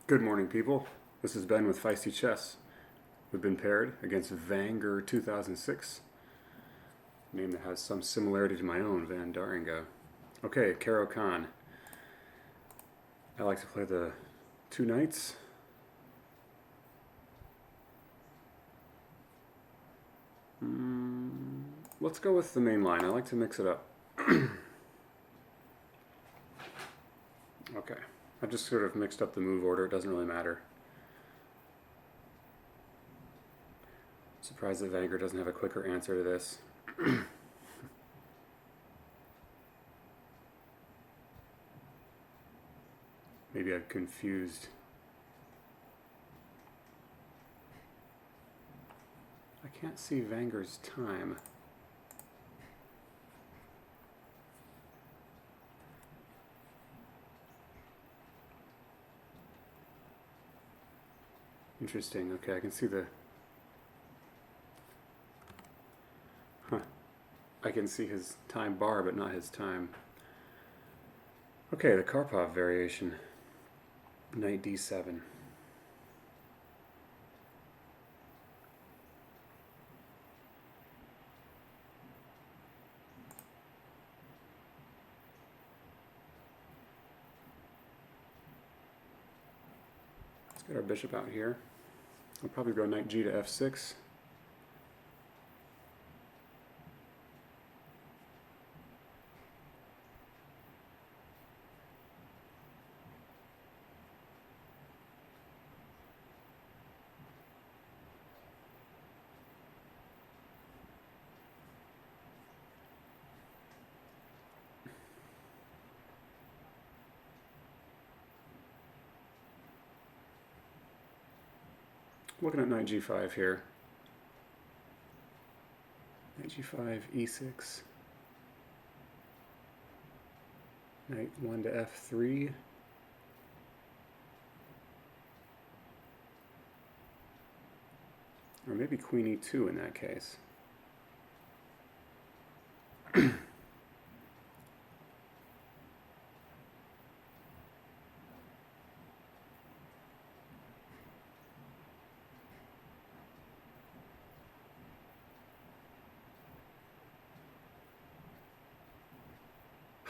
Good morning, people. This is Ben with Feisty Chess. We've been paired against Vanger 2006, a name that has some similarity to my own, Van Daringa. Okay, Caro Kann. I like to play the two knights. Let's go with the main line. I like to mix it up. Okay, I just sort of mixed up the move order. It doesn't really matter. Surprised that Vanger doesn't have a quicker answer to this. Maybe I've confused. I can't see Vanger's time. Interesting. Okay, I can see the... I can see his time bar, but not his time. Okay, the Karpov variation. Knight d7. Let's get our bishop out here. I'll probably go knight g to f6. Looking at knight g5 here. Knight g5, e6. Knight 1 to f3. Or maybe queen e2 in that case.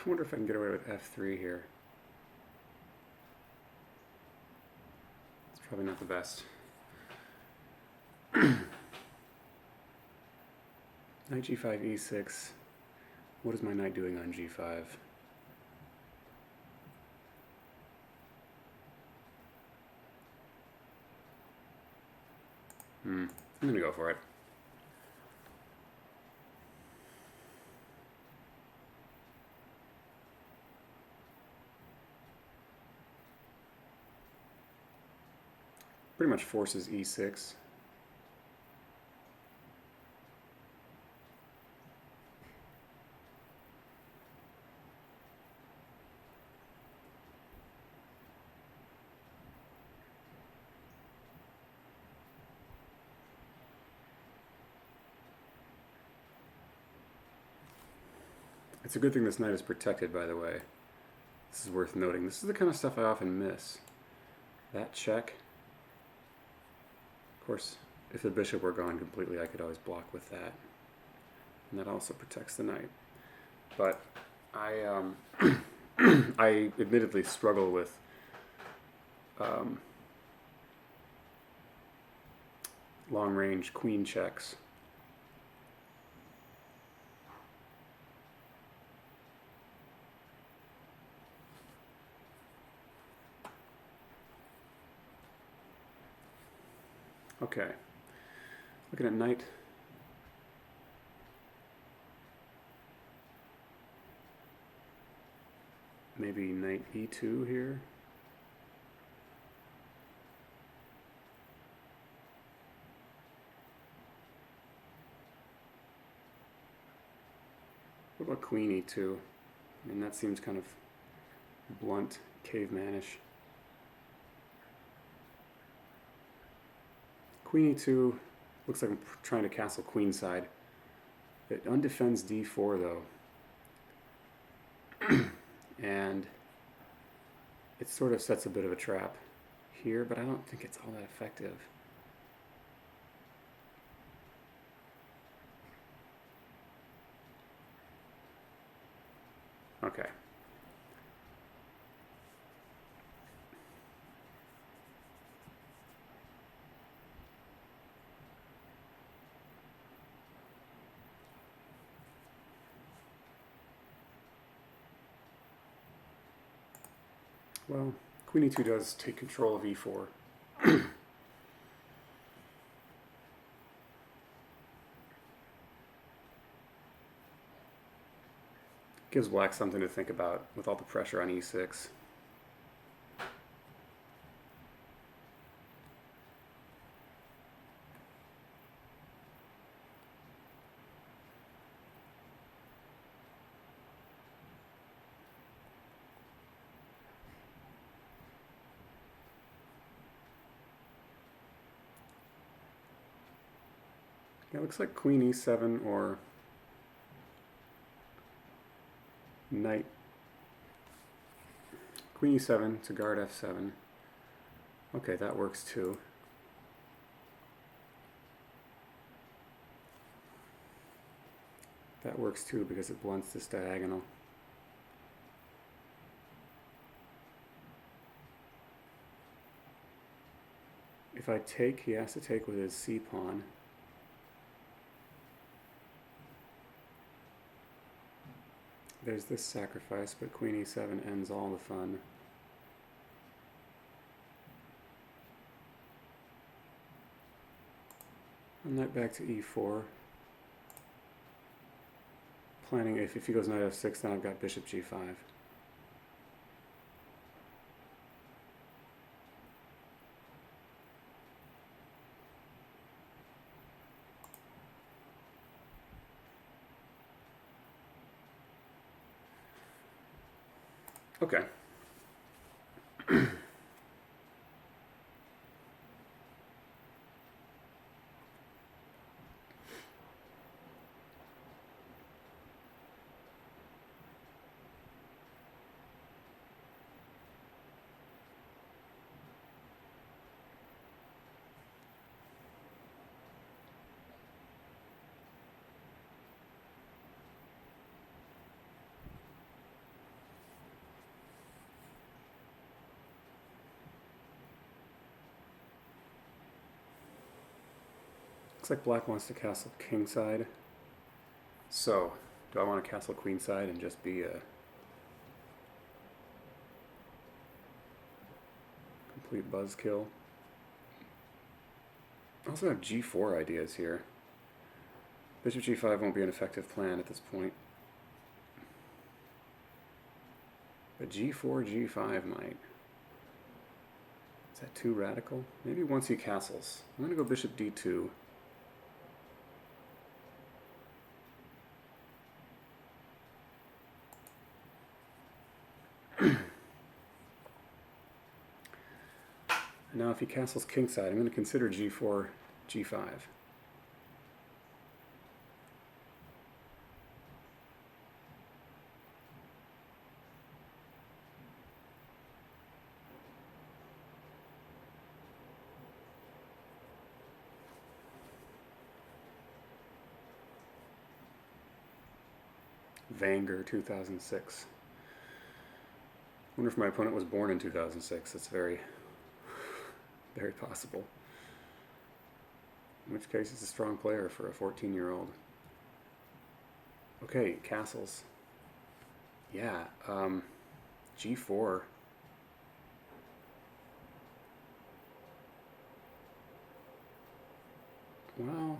I wonder if I can get away with f3 here. It's probably not the best. Knight g5, e6. What is my knight doing on g5? I'm going to go for it. Pretty much forces e6. It's a good thing this knight is protected, by the way. This is worth noting. This is the kind of stuff I often miss. That check. Of course, if the bishop were gone completely, I could always block with that. And that also protects the knight. But I I admittedly struggle with long-range queen checks. Okay, looking at knight. Maybe knight e2 here. What about queen e2? I mean, that seems kind of blunt, cavemanish. Queen e2 looks like I'm trying to castle queenside. It undefends d4 though. And it sort of sets a bit of a trap here, but I don't think it's all that effective. Okay. Well, queen e2 does take control of e4. Gives black something to think about with all the pressure on e6. Yeah, it looks like queen e7 or knight. Queen e7 to guard f7. Okay, that works too. That works too because it blunts this diagonal. If I take, he has to take with his c-pawn. There's this sacrifice, but queen e7 ends all the fun. Knight back to e4. Planning if he goes knight f6, then I've got bishop g5. Okay. Looks like black wants to castle kingside. So, do I want to castle queenside and just be a complete buzzkill? I also have g4 ideas here. Bishop g5 won't be an effective plan at this point. But g4, g5 might. Is that too radical? Maybe once he castles. I'm going to go bishop d2. Now if he castles kingside, I'm going to consider g4, g5. Vanger 2006. I wonder if my opponent was born in 2006. That's very, very possible. In which case, it's a strong player for a 14-year-old. Okay, castles. Yeah, g4. Well,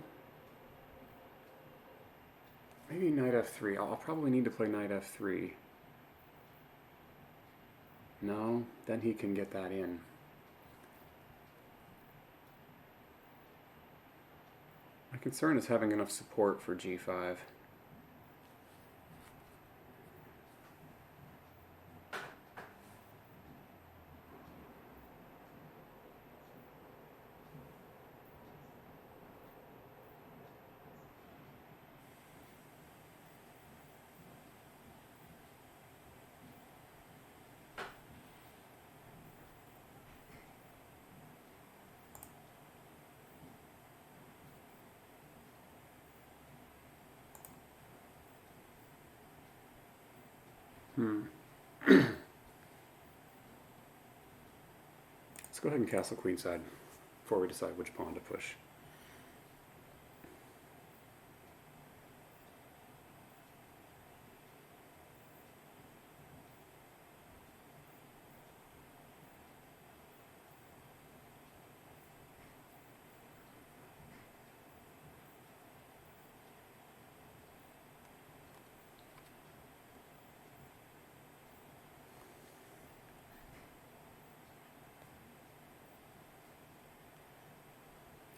maybe knight f3. I'll probably need to play knight f3. No, then he can get that in. My concern is having enough support for g5. Let's go ahead and castle queenside before we decide which pawn to push.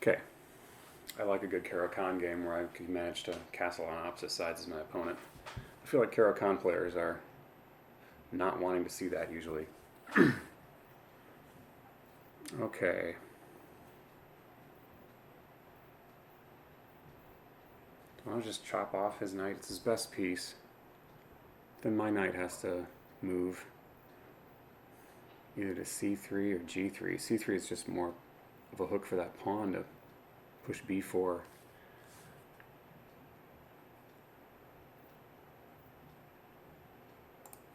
Okay, I like a good Caro Kann game where I can manage to castle on opposite sides as my opponent. I feel like Caro Kann players are not wanting to see that usually. Okay. I'll just chop off his knight. It's his best piece. Then my knight has to move either to c3 or g3. c3 is just more of a hook for that pawn to push b4.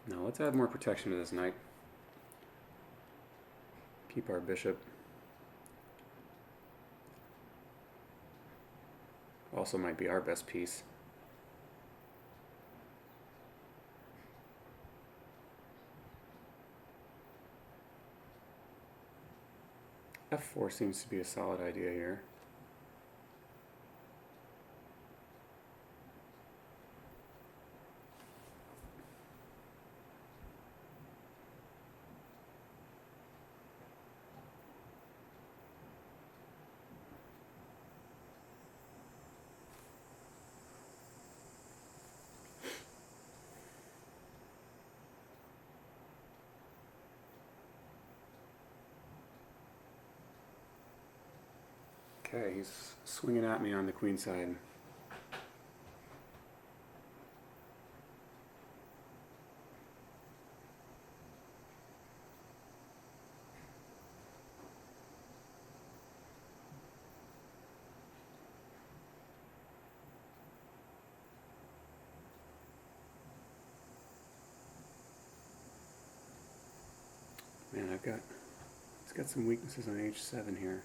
Now let's add more protection to this knight. Keep our bishop. Also might be our best piece. f4 seems to be a solid idea here. Okay, he's swinging at me on the queen side. Man, it's got some weaknesses on h7 here.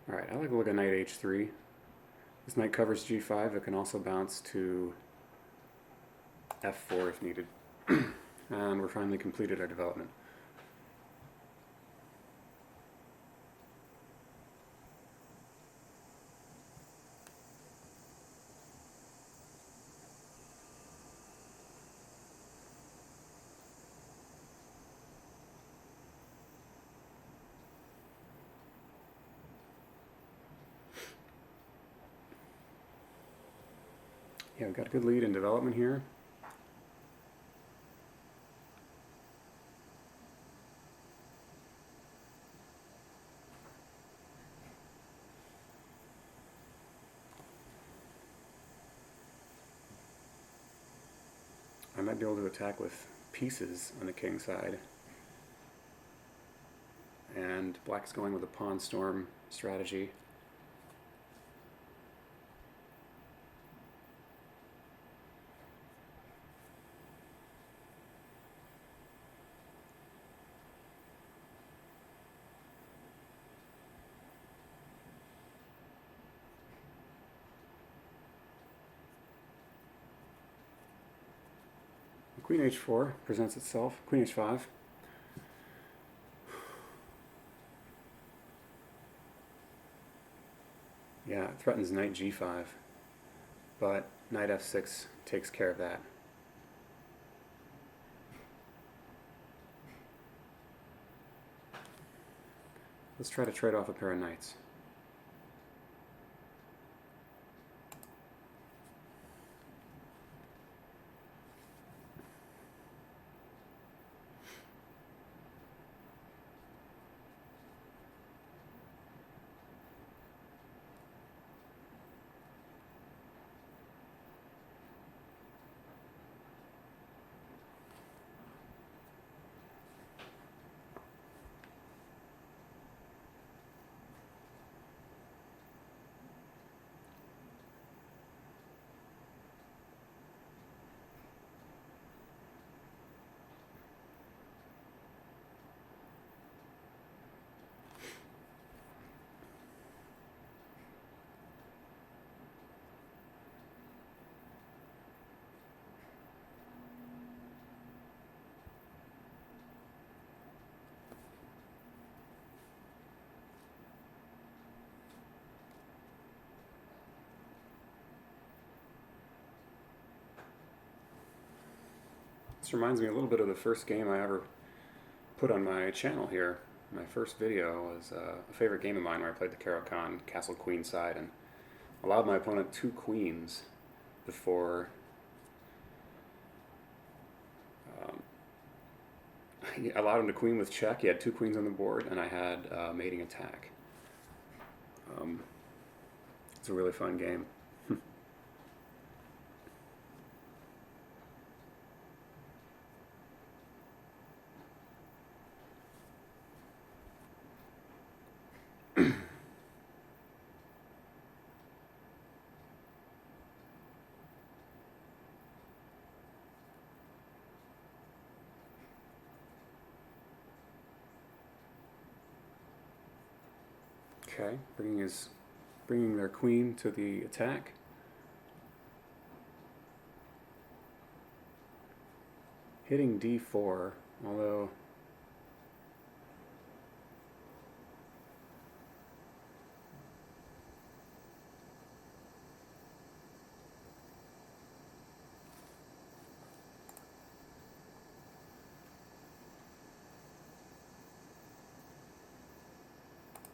Alright, I like to look at knight h3. This knight covers g5. It can also bounce to f4 if needed. And we're finally completed our development. Yeah, we've got a good lead in development here. I might be able to attack with pieces on the king side. And black's going with a pawn storm strategy. Queen h4 presents itself. Queen h5. Yeah, it threatens knight g5, but knight f6 takes care of that. Let's try to trade off a pair of knights. This reminds me a little bit of the first game I ever put on my channel here. My first video was a favorite game of mine where I played the Caro Kann Castle Queenside and allowed my opponent 2 queens before I allowed him to queen with check. He had 2 queens on the board, and I had mating attack. It's a really fun game. Okay, bringing their queen to the attack. Hitting d4, although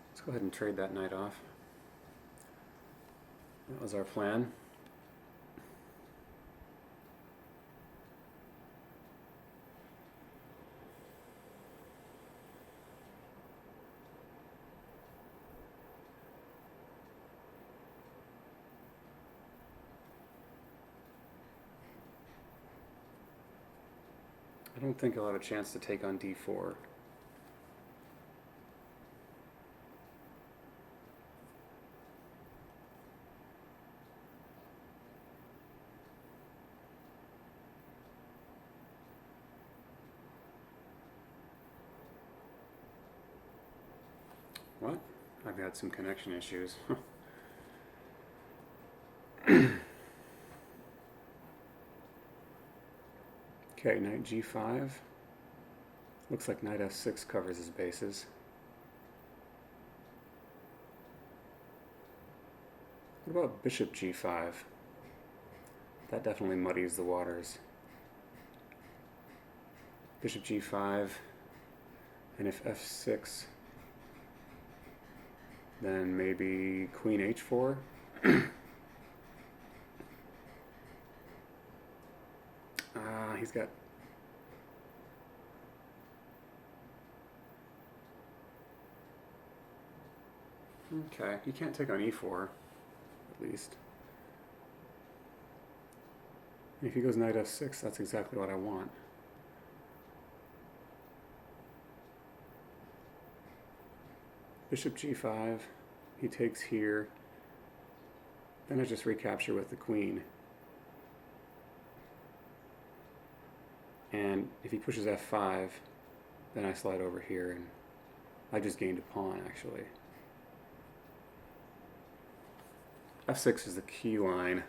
let's go ahead and trade that knight off. That was our plan. I don't think I'll have a chance to take on d4. What? I've had some connection issues. Okay, knight g5. Looks like knight f6 covers his bases. What about bishop g5? That definitely muddies the waters. Bishop g5, and if f6, then maybe queen h4. He's got... Okay, he can't take on e4, at least. If he goes knight f6, that's exactly what I want. Bishop g5, he takes here. Then I just recapture with the queen. And if he pushes f5, then I slide over here, and I just gained a pawn, actually. f6 is the key line.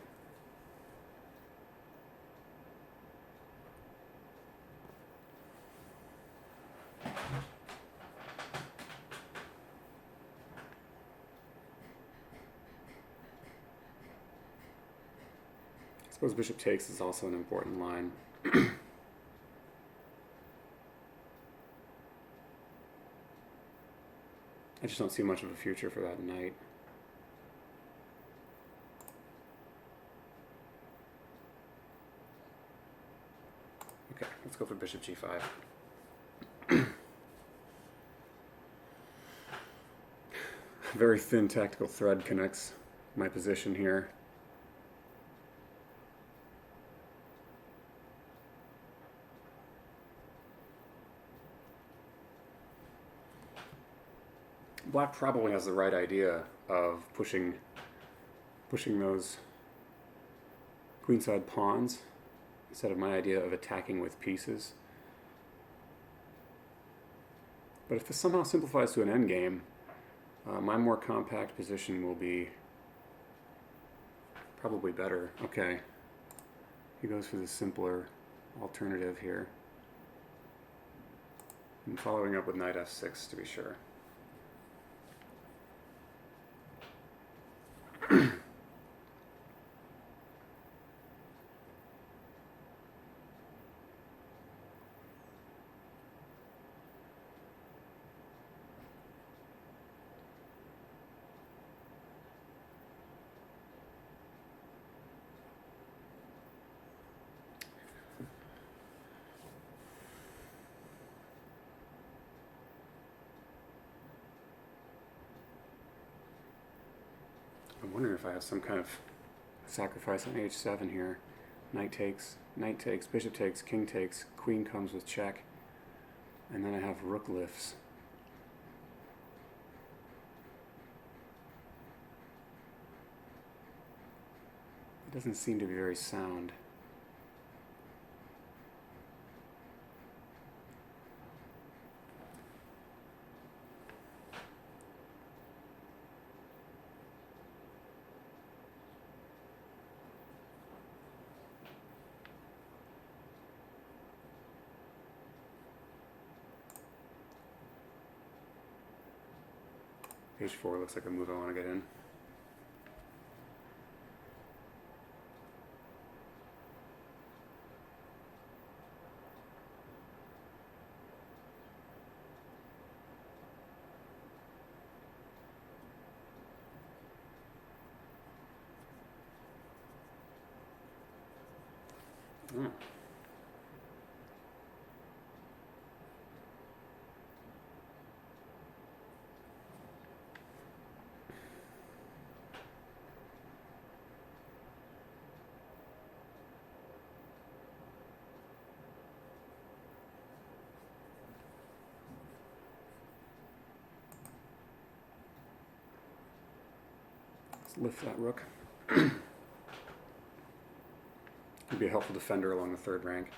I suppose bishop takes is also an important line. I just don't see much of a future for that knight. Okay, let's go for bishop g5. Very thin tactical thread connects my position here. Black probably has the right idea of pushing those queenside pawns instead of my idea of attacking with pieces. But if this somehow simplifies to an endgame, my more compact position will be probably better. Okay, he goes for the simpler alternative here. And following up with knight f6 to be sure. I'm wondering if I have some kind of sacrifice on h7 here. Knight takes, bishop takes, king takes, queen comes with check, and then I have rook lifts. It doesn't seem to be very sound. H4 looks like a move I want to get in. Oh. Let's lift that rook. Could be a helpful defender along the third rank.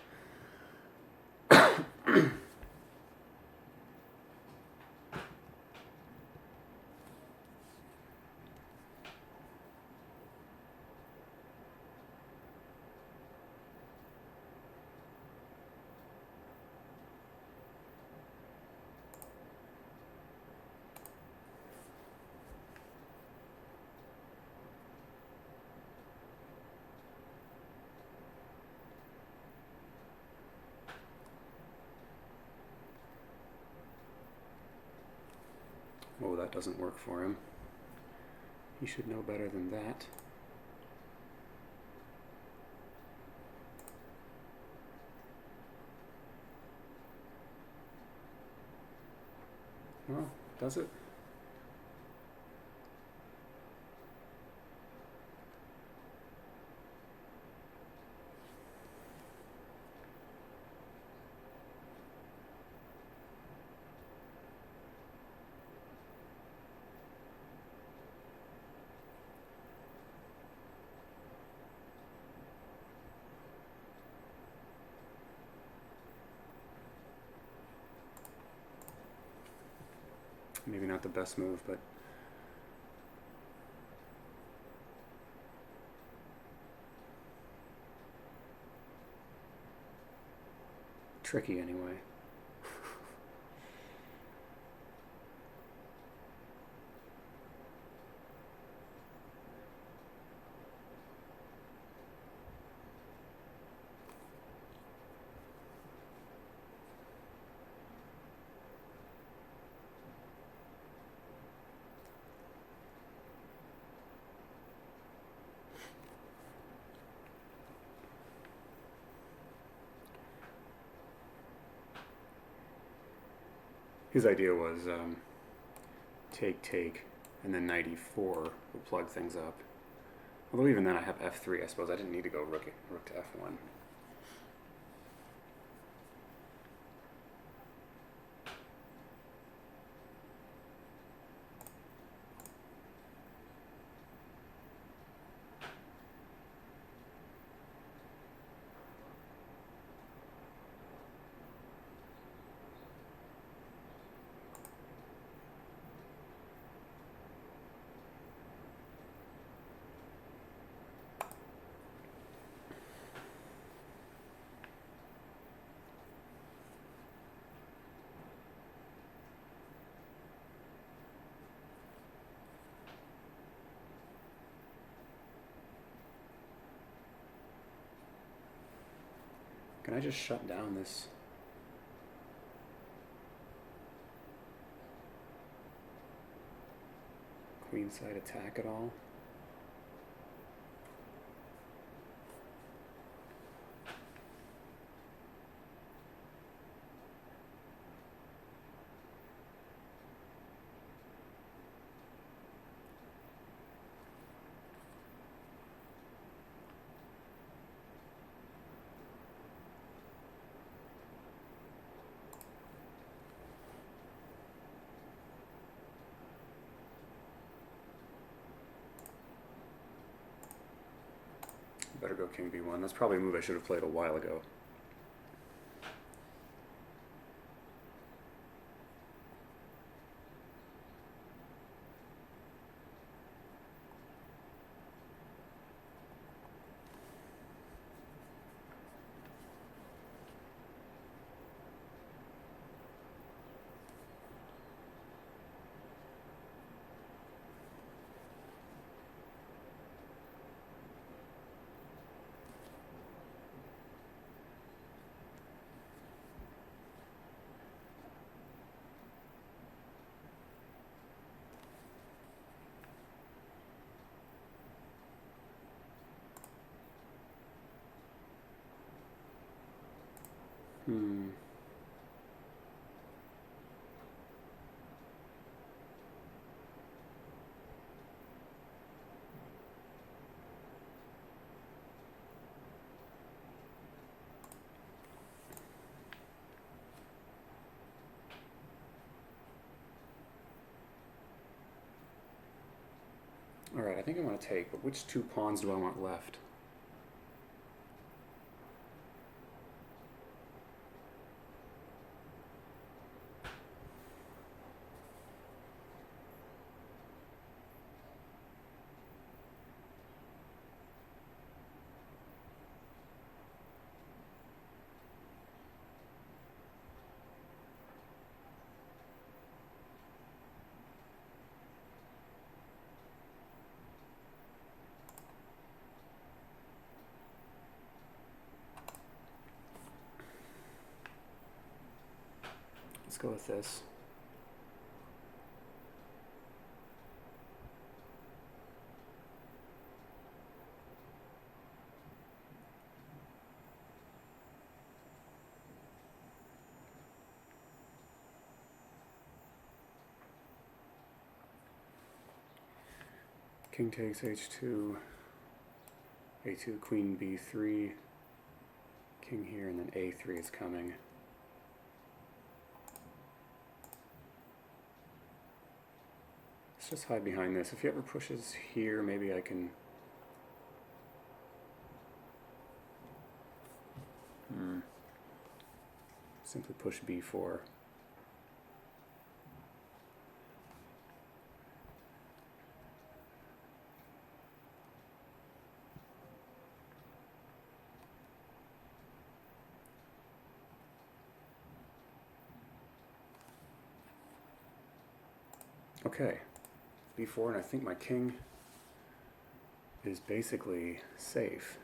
Oh, that doesn't work for him. He should know better than that. Well, does it? Maybe not the best move, but tricky anyway. His idea was take, and then knight e4 will plug things up. Although even then I have f3, I suppose I didn't need to go rook to f1. Can I just shut down this? Queenside attack at all? Better go king b1. That's probably a move I should have played a while ago. Alright, I think I want to take, but which two pawns do I want left? Let's go with this. King takes h2, a2, queen b3, king here, and then a3 is coming. Let's just hide behind this. If he ever pushes here, maybe I can... simply push b4. Okay, b4, and I think my king is basically safe.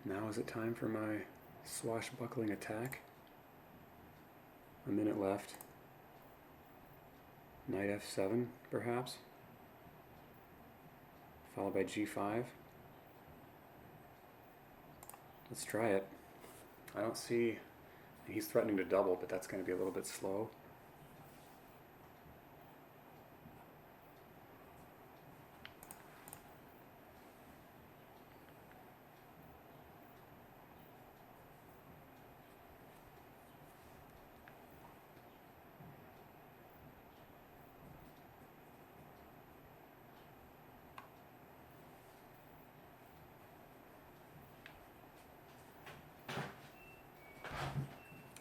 Now is it time for my swashbuckling attack? A minute left. Knight f7, perhaps? Followed by g5. Let's try it. I don't see... He's threatening to double, but that's going to be a little bit slow.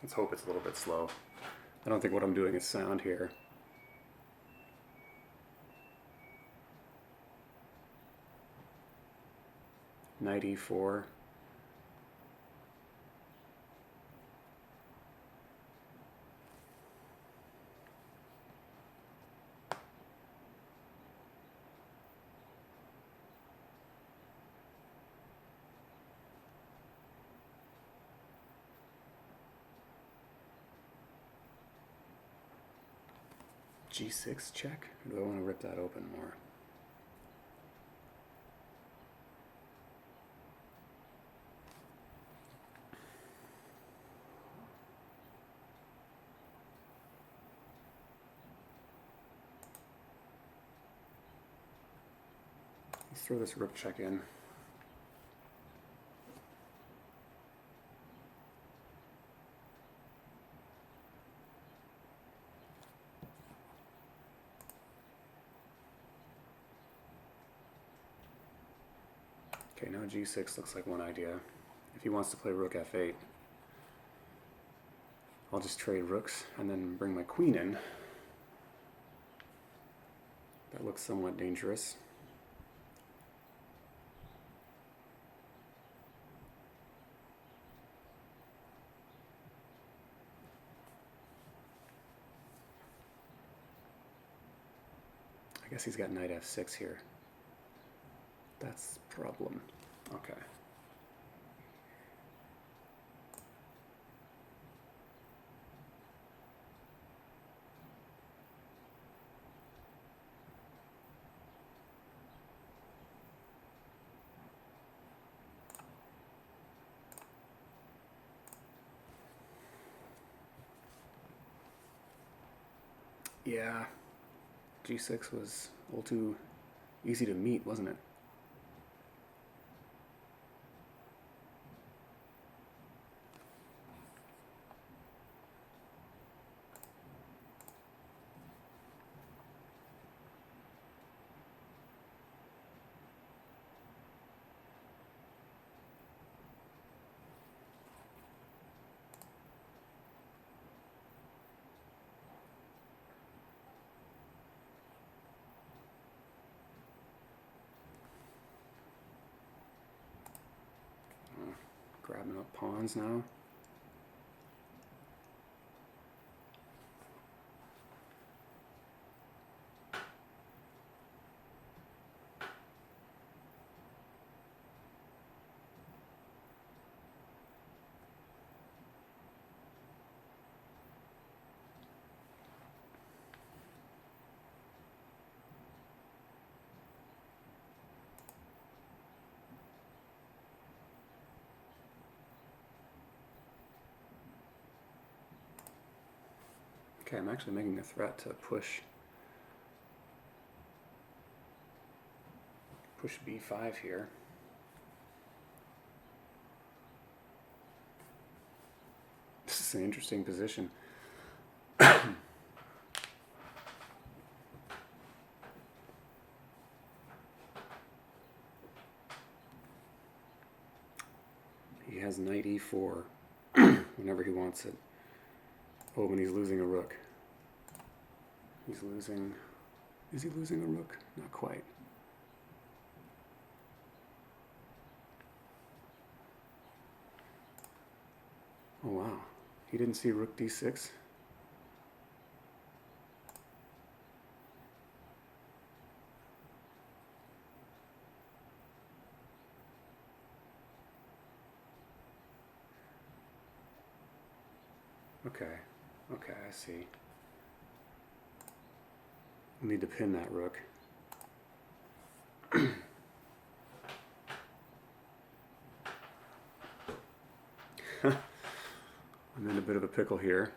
Let's hope it's a little bit slow. I don't think what I'm doing is sound here. Knight e4. G6 check? Or do I want to rip that open more? Let's throw this rip check in. Okay, now g6 looks like one idea. If he wants to play rook f8, I'll just trade rooks and then bring my queen in. That looks somewhat dangerous. I guess he's got knight f6 here. That's the problem. Okay. Yeah, g6 was a little too easy to meet, wasn't it? Grabbing up pawns now. Okay, I'm actually making a threat to push b5 here. This is an interesting position. He has knight e4 whenever he wants it. Oh, when he's losing a rook. He's losing... Is he losing a rook? Not quite. Oh, wow. He didn't see rook d6? Okay. Okay, I see. We need to pin that rook. I'm in a bit of a pickle here.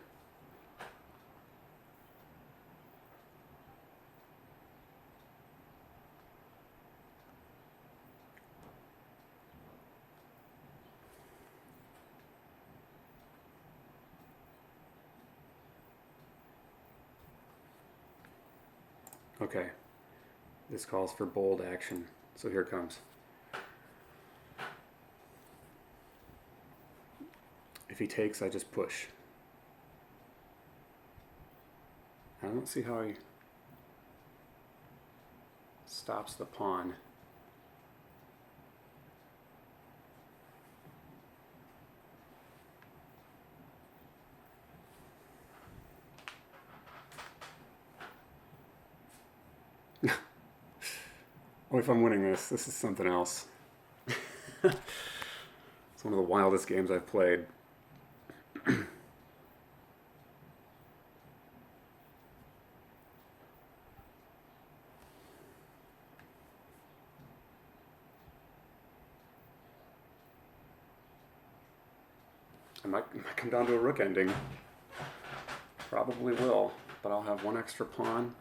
Okay, this calls for bold action, so here it comes. If he takes, I just push. I don't see how he stops the pawn. Oh, if I'm winning this, this is something else. It's one of the wildest games I've played. I might come down to a rook ending. Probably will, but I'll have one extra pawn.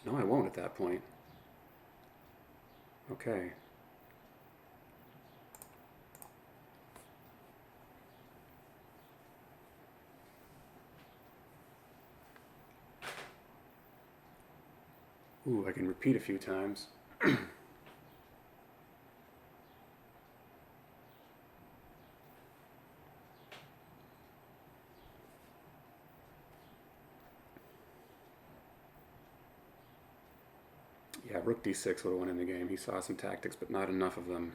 No, I won't at that point. Okay. Ooh, I can repeat a few times. rook d6 would have won in the game. He saw some tactics, but not enough of them.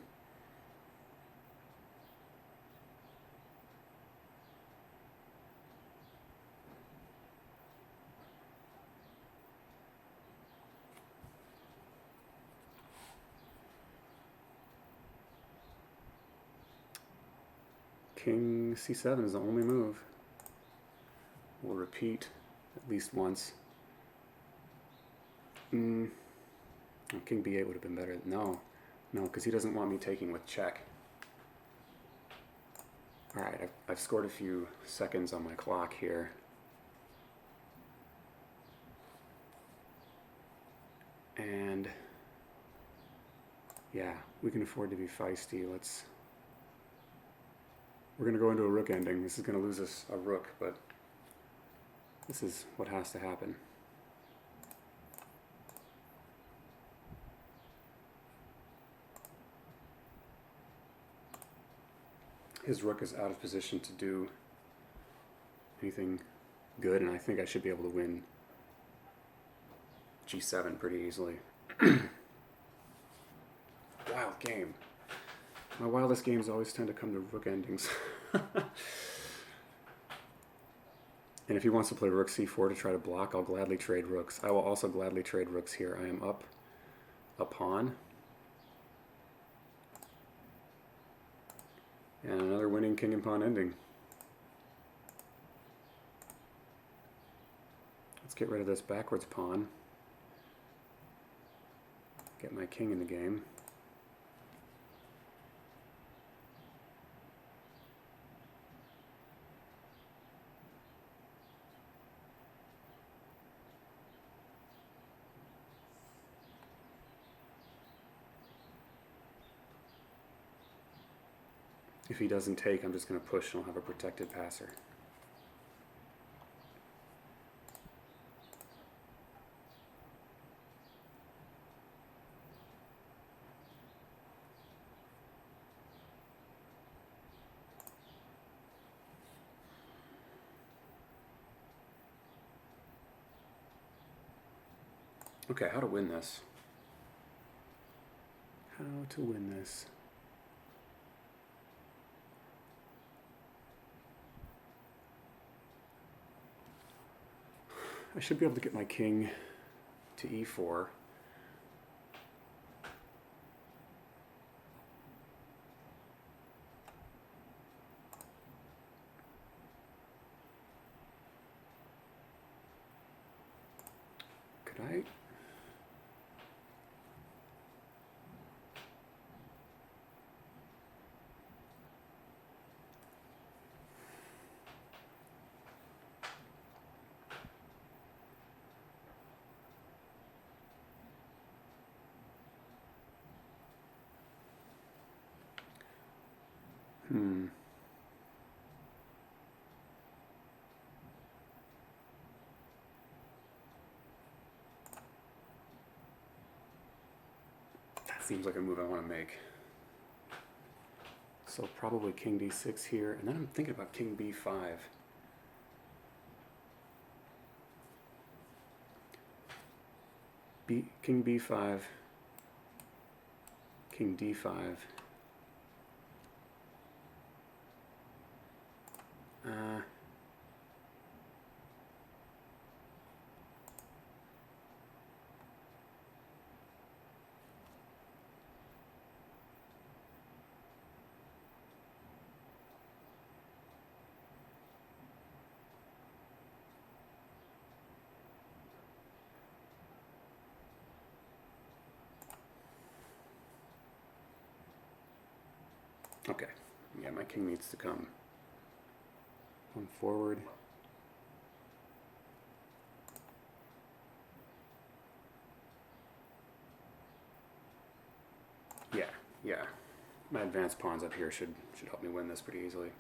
King c7 is the only move. We'll repeat at least once. King b8 would have been better. No, because he doesn't want me taking with check. All right, I've scored a few seconds on my clock here. And yeah, we can afford to be feisty. We're going to go into a rook ending. This is going to lose us a rook, but this is what has to happen. His rook is out of position to do anything good, and I think I should be able to win g7 pretty easily. Wild game. My wildest games always tend to come to rook endings. And if he wants to play rook c4 to try to block, I'll gladly trade rooks. I will also gladly trade rooks here. I am up a pawn. And another winning king and pawn ending. Let's get rid of this backwards pawn. Get my king in the game. If he doesn't take, I'm just going to push and I'll have a protected passer. Okay, how to win this? How to win this? I should be able to get my king to e4. Could I? That seems like a move I want to make. So probably king d6 here, and then I'm thinking about king b5. King b5, king d5. Okay, yeah, my king needs to come on forward. Yeah. My advanced pawns up here should help me win this pretty easily.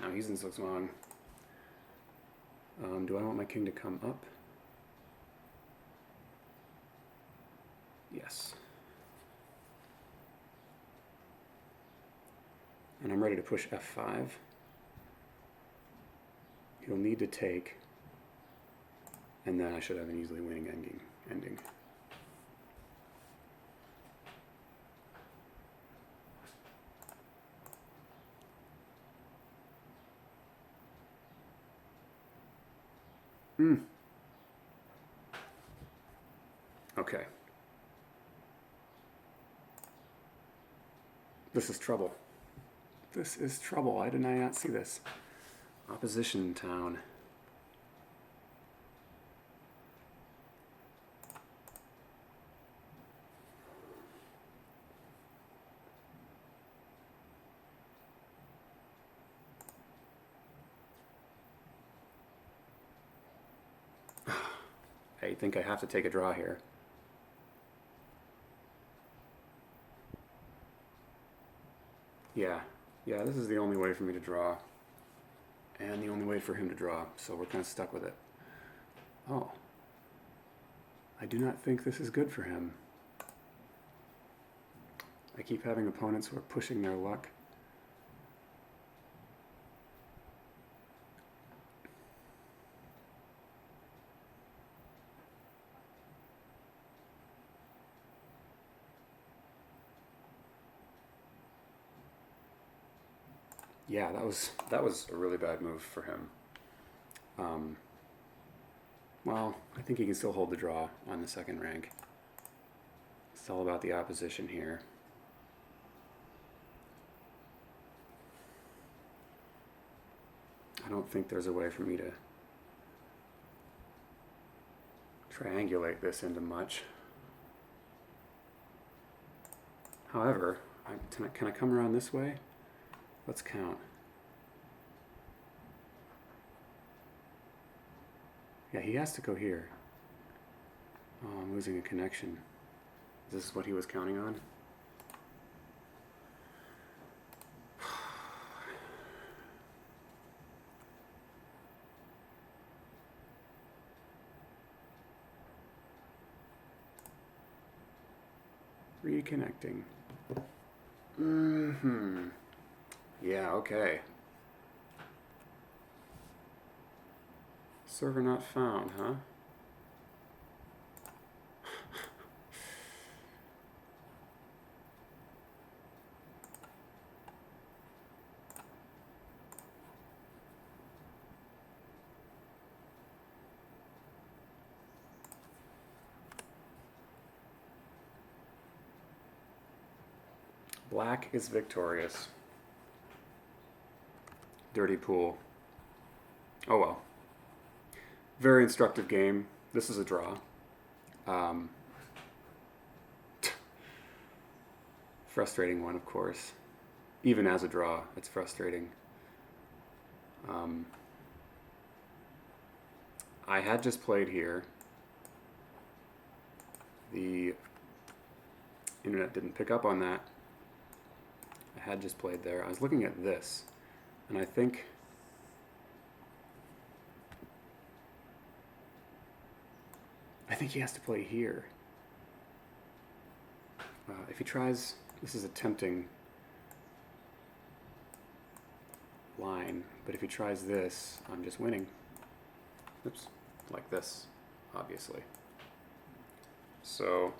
Now he's in 6 long. Do I want my king to come up? Yes. And I'm ready to push f5. He'll need to take, and then I should have an easily winning ending. Okay. This is trouble. This is trouble. Why did I not see this? Opposition town. I think I have to take a draw here. Yeah, this is the only way for me to draw. And the only way for him to draw, so we're kind of stuck with it. Oh. I do not think this is good for him. I keep having opponents who are pushing their luck. Yeah, that was a really bad move for him. Well, I think he can still hold the draw on the second rank. It's all about the opposition here. I don't think there's a way for me to triangulate this into much. However, can I come around this way? Let's count. Yeah, he has to go here. Oh, I'm losing a connection. Is this what he was counting on? Reconnecting. Yeah, okay. Server not found, huh? Black is victorious. Dirty pool. Oh well. Very instructive game. This is a draw. Frustrating one, of course. Even as a draw, it's frustrating. I had just played here. The internet didn't pick up on that. I had just played there. I was looking at this, and I think he has to play here. If he tries, this is a tempting line, but if he tries this, I'm just winning. Oops, like this, obviously. So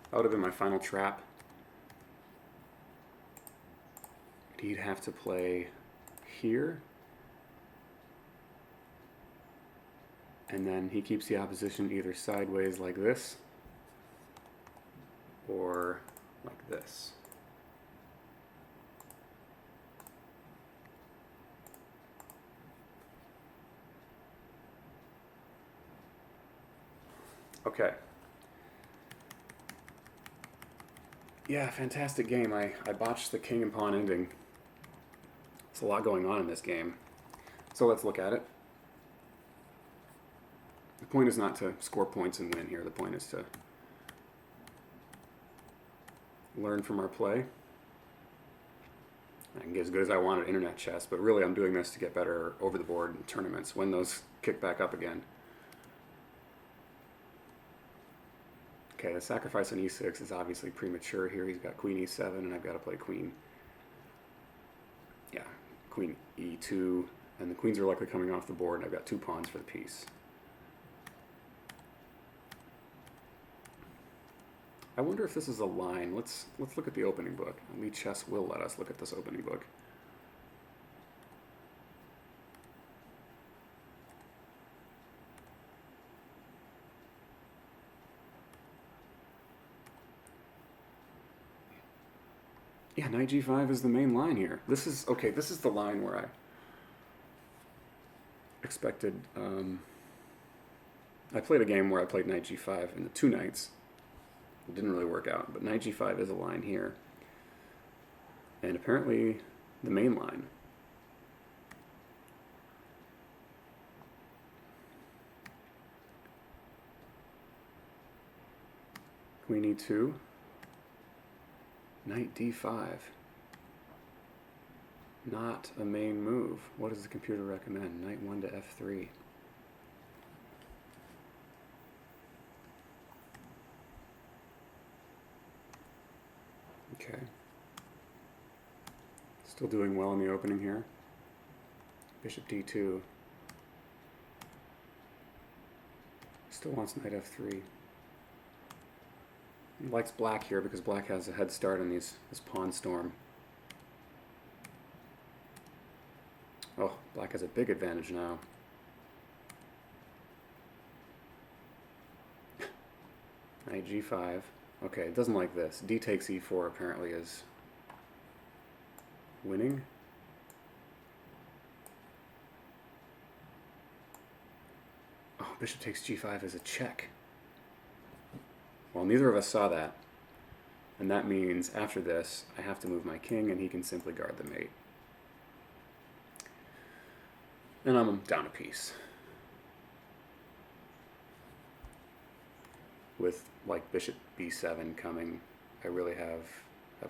that would have been my final trap. He'd have to play here. And then he keeps the opposition either sideways like this or like this. Okay. Yeah, fantastic game. I botched the king and pawn ending. There's a lot going on in this game. So let's look at it. The point is not to score points and win here. The point is to learn from our play. I can get as good as I want at internet chess, but really I'm doing this to get better over the board in tournaments when those kick back up again. Okay, the sacrifice on e6 is obviously premature here. He's got queen e7, and I've got to play queen. Yeah, queen e2, and the queens are likely coming off the board, and I've got two pawns for the piece. I wonder if this is a line. Let's look at the opening book. Lee Chess will let us look at this opening book. Yeah, knight g5 is the main line here. This is, okay, this is the line where I expected, I played a game where I played knight g5 and the two knights. It didn't really work out, but knight g5 is a line here. And apparently the main line. Queen e2. Knight d5. Not a main move. What does the computer recommend? Knight 1 to f3. Okay. Still doing well in the opening here. Bishop d2. Still wants knight f3. He likes black here because black has a head start on this pawn storm. Oh, black has a big advantage now. Knight g5. Okay, it doesn't like this. D takes e4 apparently is winning. Oh, bishop takes g5 is a check. Well, neither of us saw that. And that means after this, I have to move my king and he can simply guard the mate. And I'm down a piece. With like bishop b7 coming, I really have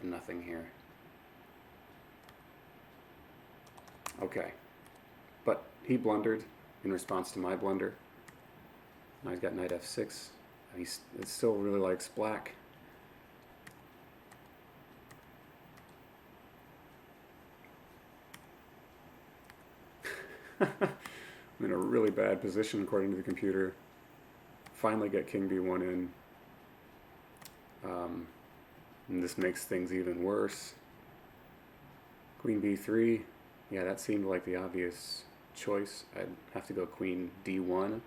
nothing here. Okay. But he blundered in response to my blunder. Now he's got knight f6. It still really likes black. I'm in a really bad position according to the computer. Finally get king b1 in. And this makes things even worse. Queen b3. Yeah, that seemed like the obvious choice. I'd have to go queen d1.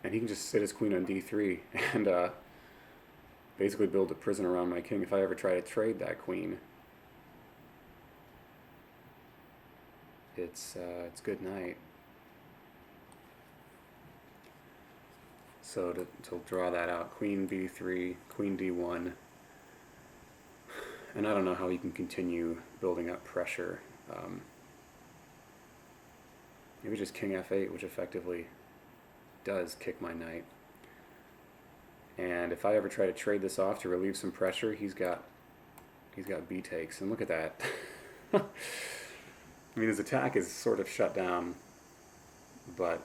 And he can just sit his queen on d3 and basically build a prison around my king if I ever try to trade that queen. It's good night. So to draw that out, queen b3, queen d1. And I don't know how he can continue building up pressure. Maybe just king f8, which effectively does kick my knight. And if I ever try to trade this off to relieve some pressure, he's got b takes. And look at that. I mean, his attack is sort of shut down, but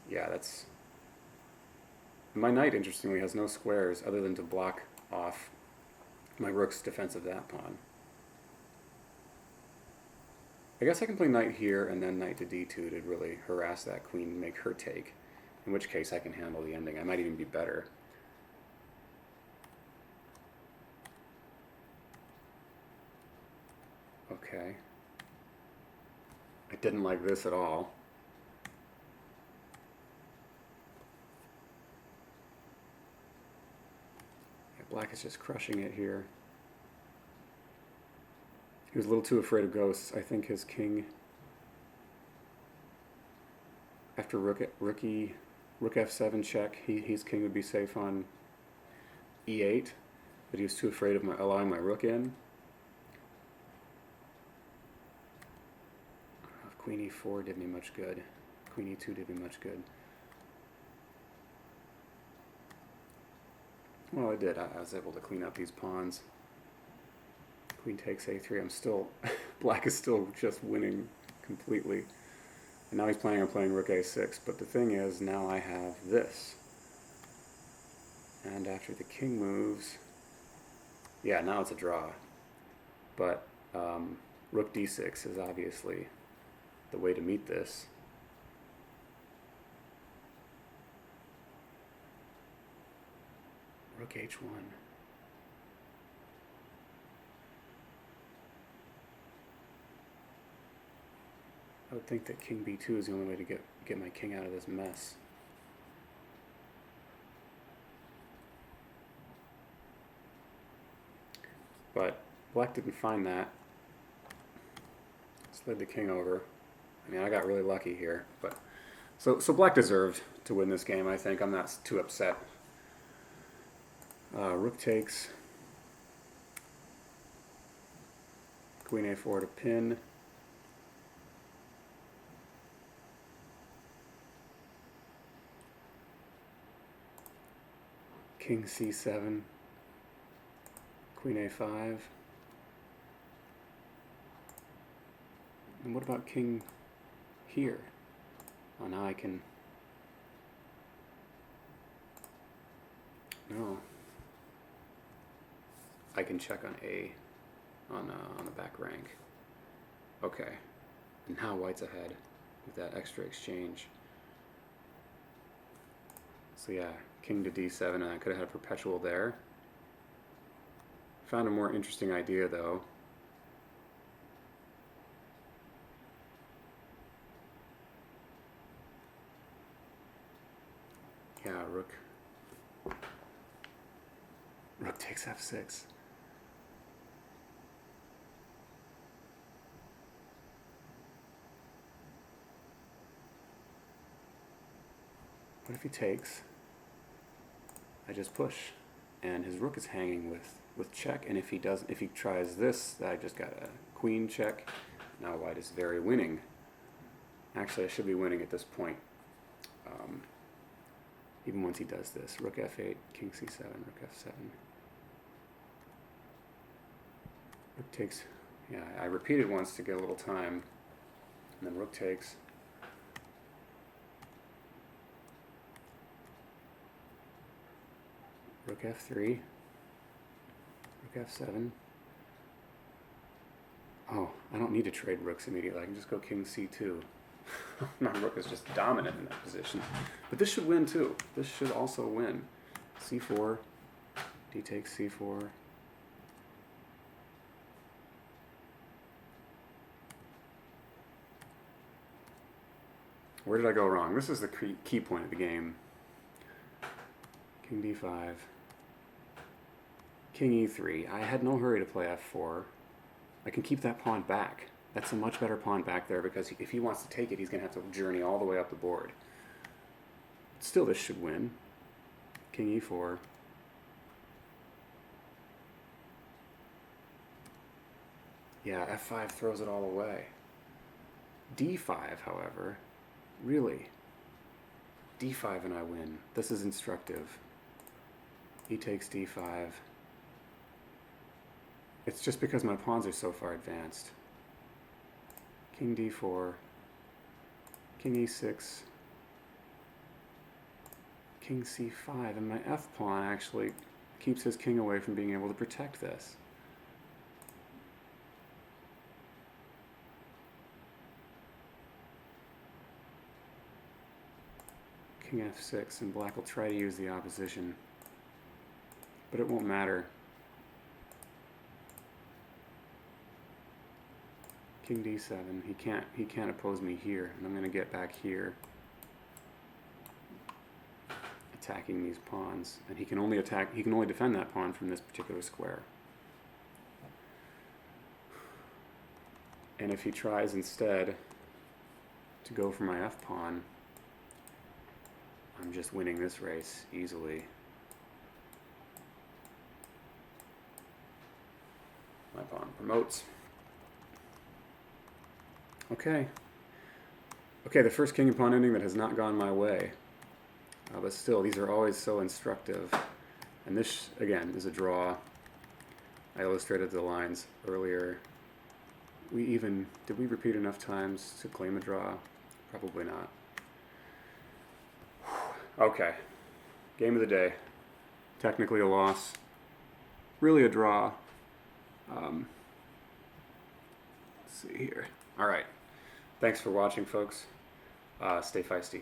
yeah, that's... My knight, interestingly, has no squares other than to block off my rook's defense of that pawn. I guess I can play knight here and then knight to d2 to really harass that queen and make her take, in which case I can handle the ending. I might even be better. Okay. I didn't like this at all. Yeah, black is just crushing it here. He was a little too afraid of ghosts. I think his king, after rook f7 check, his king would be safe on e8, but he was too afraid of allowing my rook in. Queen e4 did me much good. Queen e2 did me much good. Well, I did. I was able to clean up these pawns. Queen takes a3. I'm still... Black is still just winning completely. And now he's planning on playing rook a6. But the thing is, now I have this. And after the king moves... Yeah, now it's a draw. But rook d6 is obviously the way to meet this. Rook h1. I would think that king b2 is the only way to get my king out of this mess. But black didn't find that. Slid the king over. I mean, I got really lucky here, but so black deserved to win this game, I think. I'm not too upset. Rook takes. Queen a4 to pin. King c7. Queen a5. And what about king here? Oh, now I can... No. I can check on A on the back rank. Okay. And now white's ahead with that extra exchange. So yeah, king to d7, and I could have had a perpetual there. Found a more interesting idea though. Yeah, rook takes f6. What if he takes? I just push, and his rook is hanging with check. And if he tries this, I just got a queen check. Now white is very winning. Actually, I should be winning at this point. Even once he does this, rook f8, king c7, rook f7. Rook takes. Yeah, I repeated once to get a little time, and then rook takes. Rook f3, rook f7. Oh, I don't need to trade rooks immediately. I can just go king c2. My rook is just dominant in that position. But this should win too. This should also win. c4, d takes c4. Where did I go wrong? This is the key point of the game. King d5. King e3. I had no hurry to play f4. I can keep that pawn back. That's a much better pawn back there because if he wants to take it, he's going to have to journey all the way up the board. Still, this should win. King e4. Yeah, f5 throws it all away. d5, however, really, d5 and I win. This is instructive. He takes d5. It's just because my pawns are so far advanced. King d4, king e6, king c5, and my f pawn actually keeps his king away from being able to protect this. King f6, and black will try to use the opposition, but it won't matter. King d7. He can't oppose me here, and I'm going to get back here, attacking these pawns, and he can only defend that pawn from this particular square. And if he tries instead to go for my f pawn, I'm just winning this race easily. My pawn promotes. Okay, the first king and pawn ending that has not gone my way. But still, these are always so instructive. And this, again, is a draw. I illustrated the lines earlier. Did we repeat enough times to claim a draw? Probably not. Okay, game of the day. Technically a loss. Really a draw. Let's see here. All right. Thanks for watching, folks. Stay feisty.